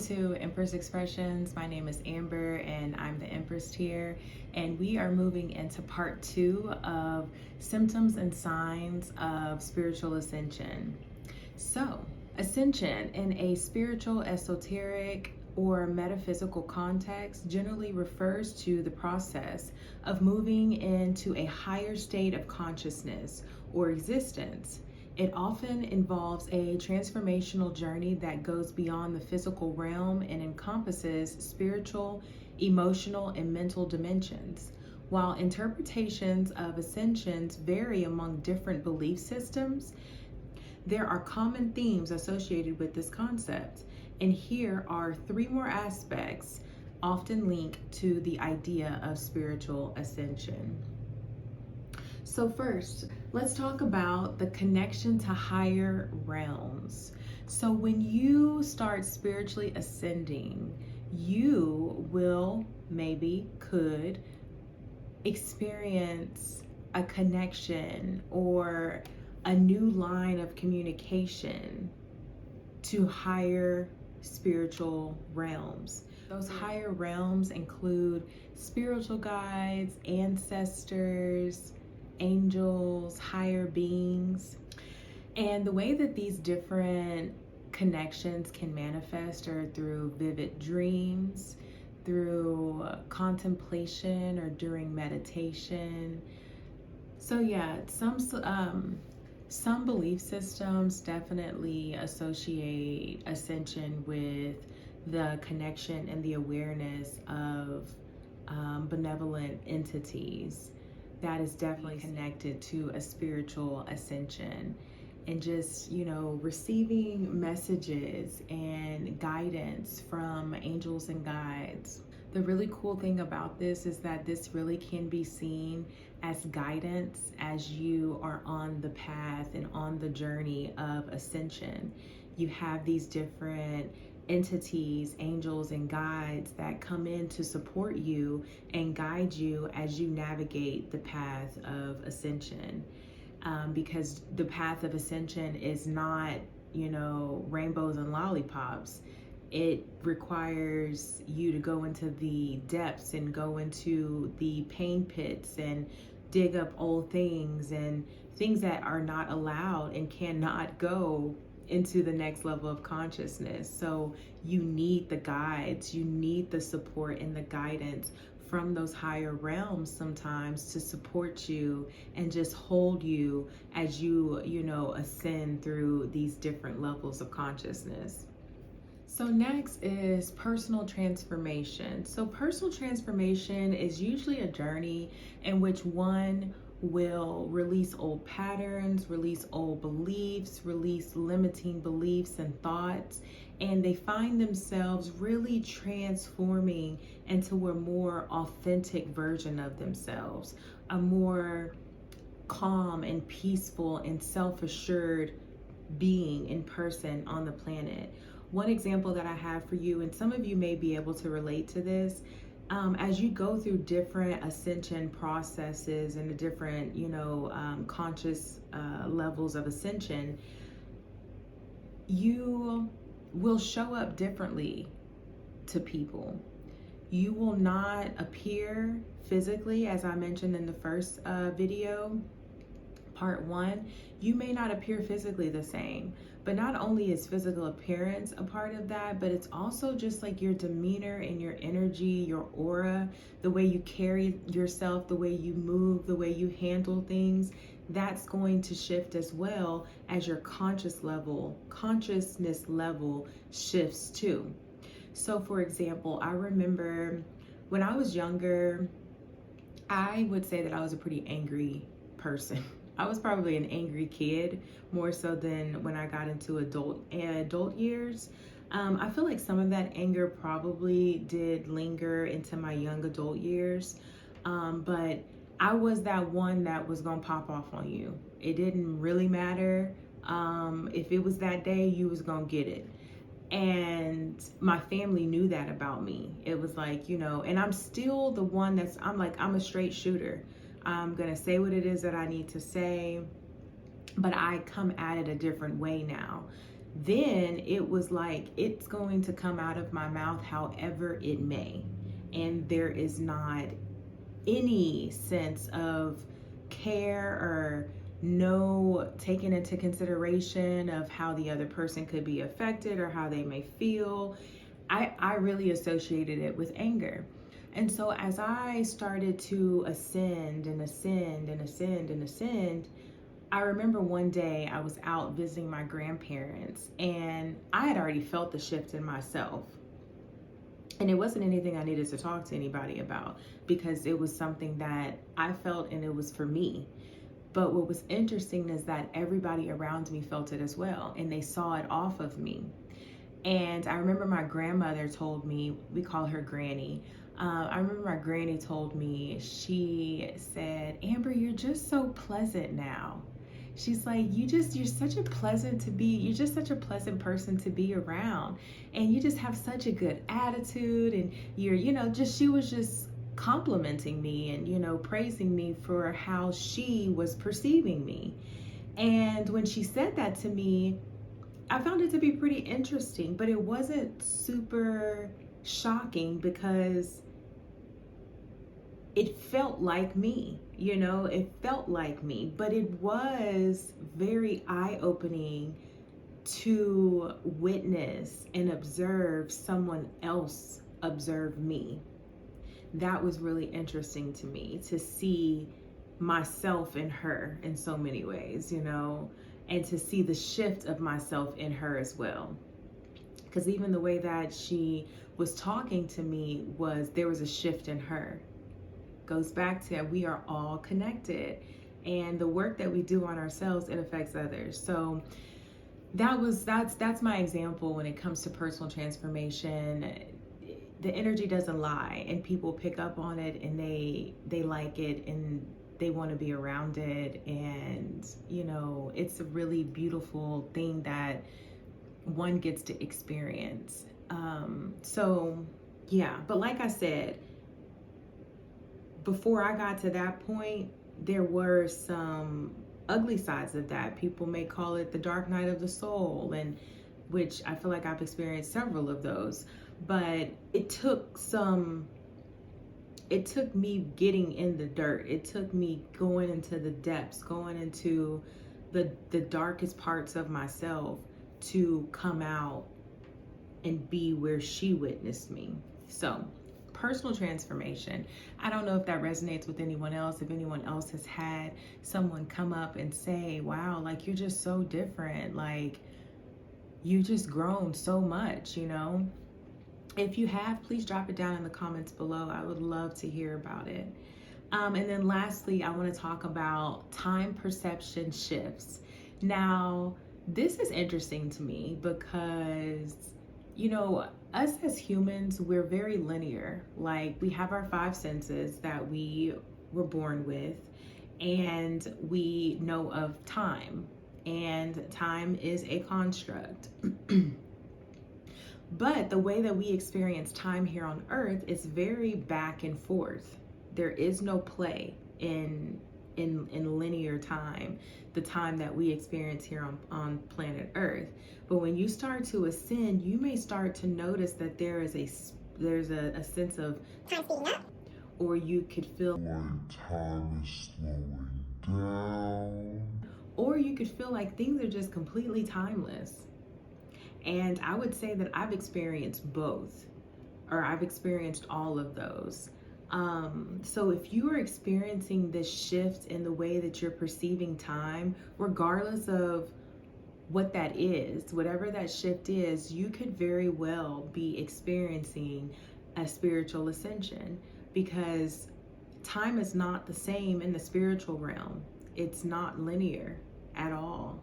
to Empress Expressions. My name is Amber and I'm the Empress here. And we are moving into part 2 of symptoms and signs of spiritual ascension. So, ascension in a spiritual, esoteric, or metaphysical context generally refers to the process of moving into a higher state of consciousness or existence. It often involves a transformational journey that goes beyond the physical realm and encompasses spiritual, emotional, and mental dimensions. While interpretations of ascensions vary among different belief systems, there are common themes associated with this concept. And here are 3 more aspects often linked to the idea of spiritual ascension. So first, let's talk about the connection to higher realms. So when you start spiritually ascending, you will, maybe could, experience a connection or a new line of communication to higher spiritual realms. Those higher realms include spiritual guides, ancestors, angels, higher beings. And the way that these different connections can manifest are through vivid dreams, through contemplation, or during meditation. So yeah, some belief systems definitely associate ascension with the connection and the awareness of benevolent entities. That is definitely connected to a spiritual ascension, and just, receiving messages and guidance from angels and guides. The really cool thing about this is that this really can be seen as guidance as you are on the path and on the journey of ascension. You have these different entities, angels and guides that come in to support you and guide you as you navigate the path of ascension. Because the path of ascension is not, rainbows and lollipops. It requires you to go into the depths and go into the pain pits and dig up old things and things that are not allowed and cannot go into the next level of consciousness. So you need the guides, you need the support and the guidance from those higher realms sometimes to support you and just hold you as you, ascend through these different levels of consciousness. So next is personal transformation. So personal transformation is usually a journey in which one will release old patterns, release old beliefs, release limiting beliefs and thoughts, and they find themselves really transforming into a more authentic version of themselves, a more calm and peaceful and self-assured being in person on the planet. One example that I have for you, and some of you may be able to relate to this, as you go through different ascension processes and the different, conscious levels of ascension, you will show up differently to people. You will not appear physically, as I mentioned in the first video, part 1, you may not appear physically the same. But not only is physical appearance a part of that, but it's also just like your demeanor and your energy, your aura, the way you carry yourself, the way you move, the way you handle things. That's going to shift as well as your consciousness level shifts too. So for example, I remember when I was younger, I would say that I was a pretty angry person. I was probably an angry kid, more so than when I got into adult years. I feel like some of that anger probably did linger into my young adult years, but I was that one that was gonna pop off on you. It didn't really matter. If it was that day, you was gonna get it. And my family knew that about me. It was like, and I'm still the one I'm a straight shooter. I'm gonna say what it is that I need to say, but I come at it a different way now. then it was like, it's going to come out of my mouth however it may. And there is not any sense of care or no taking into consideration of how the other person could be affected or how they may feel. I really associated it with anger. And so as I started to ascend and ascend and ascend and ascend, I remember one day I was out visiting my grandparents, and I had already felt the shift in myself. And it wasn't anything I needed to talk to anybody about, because it was something that I felt and it was for me. But what was interesting is that everybody around me felt it as well, and they saw it off of me. And I remember my grandmother told me, we call her Granny. I remember my granny told me, she said, Amber, you're just so pleasant now. She's like, you're just such a pleasant person to be around. And you just have such a good attitude. And she was just complimenting me and, praising me for how she was perceiving me. And when she said that to me, I found it to be pretty interesting, but it wasn't super shocking because it felt like me, it felt like me, but it was very eye-opening to witness and observe someone else observe me. That was really interesting to me, to see myself in her in so many ways, and to see the shift of myself in her as well. Because even the way that she was talking to me there was a shift in her. Goes back to, we are all connected, and the work that we do on ourselves, it affects others. So that's my example when it comes to personal transformation. The energy doesn't lie, and people pick up on it, and they like it, and they want to be around it. And it's a really beautiful thing that one gets to experience. But like I said, before I got to that point, there were some ugly sides of that. People may call it the dark night of the soul, and which I feel like I've experienced several of those. But it took me getting in the dirt. It took me going into the depths, going into the darkest parts of myself to come out and be where she witnessed me. So, personal transformation. I don't know if that resonates with anyone else, if anyone else has had someone come up and say, wow, like, you're just so different. Like, you just grown so much, If you have, please drop it down in the comments below. I would love to hear about it. And then lastly, I want to talk about time perception shifts. Now, this is interesting to me because, us as humans, we're very linear. Like, we have our 5 senses that we were born with, and we know of time, and time is a construct. But the way that we experience time here on Earth is very back and forth. There is no play in linear time, the time that we experience here on planet Earth. But when you start to ascend, you may start to notice that there's a sense of time speeding up, or you could feel like time is slowing down, or you could feel like things are just completely timeless. And I would say that I've experienced both, or I've experienced all of those. So if you are experiencing this shift in the way that you're perceiving time, regardless of what that is, whatever that shift is, you could very well be experiencing a spiritual ascension, because time is not the same in the spiritual realm. It's not linear at all.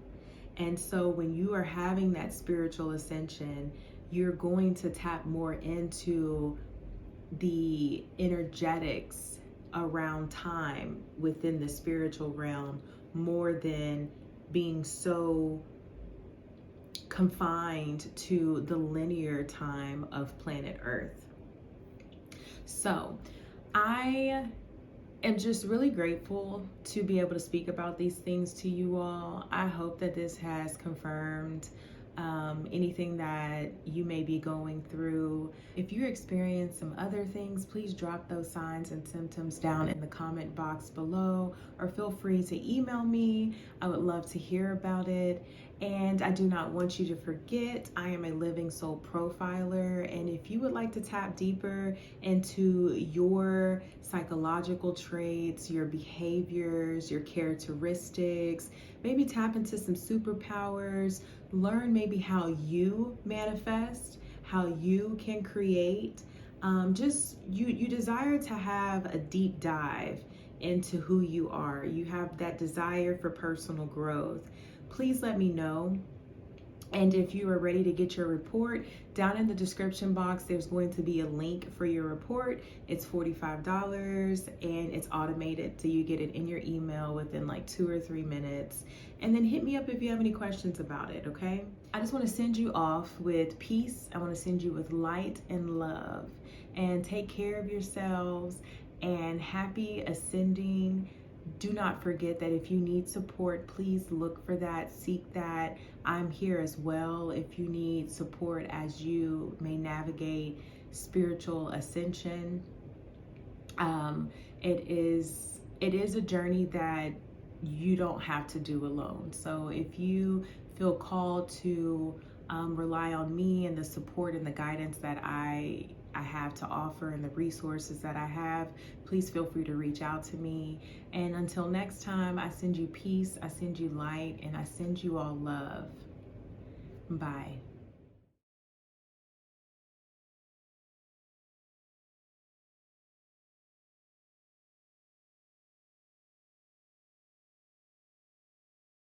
And so when you are having that spiritual ascension, you're going to tap more into the energetics around time within the spiritual realm, more than being so confined to the linear time of planet Earth. So I am just really grateful to be able to speak about these things to you all. I hope that this has confirmed anything that you may be going through. If you experience some other things, please drop those signs and symptoms down in the comment box below, or feel free to email me. I would love to hear about it. And I do not want you to forget, I am a living soul profiler. And if you would like to tap deeper into your psychological traits, your behaviors, your characteristics, maybe tap into some superpowers, learn maybe how you manifest, how you can create, just you desire to have a deep dive into who you are. You have that desire for personal growth. Please let me know. And if you are ready to get your report, down in the description box, there's going to be a link for your report. It's $45 and it's automated, so you get it in your email within like 2 or 3 minutes. And then hit me up if you have any questions about it, okay? I just want to send you off with peace. I want to send you with light and love. And take care of yourselves, and happy ascending. Do not forget that if you need support, please look for that, seek that. I'm here as well if you need support as you may navigate spiritual ascension. It is a journey that you don't have to do alone. So if you feel called to rely on me and the support and the guidance that I have to offer and the resources that I have, please feel free to reach out to me. And until next time, I send you peace, I send you light, and I send you all love. Bye.